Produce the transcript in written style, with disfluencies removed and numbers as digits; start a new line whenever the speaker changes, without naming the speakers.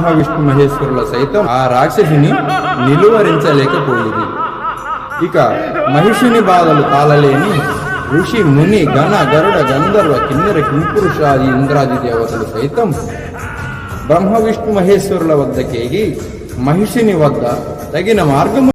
బ్రహ్మ విష్ణు మహేశ్వరుల సైతం ఆ రాక్షసిని నిలువరించలేకపోయింది. ఇక మహిషుని బాధలు తాళలేని ఋషి ముని గణ గరుడ గంధర్వ కిన్నెర కింపురుషాది ఇంద్రాది దేవతలు సైతం బ్రహ్మ విష్ణు మహేశ్వరుల వద్దకేగి మహిషుని వద్ద తగిన మార్గము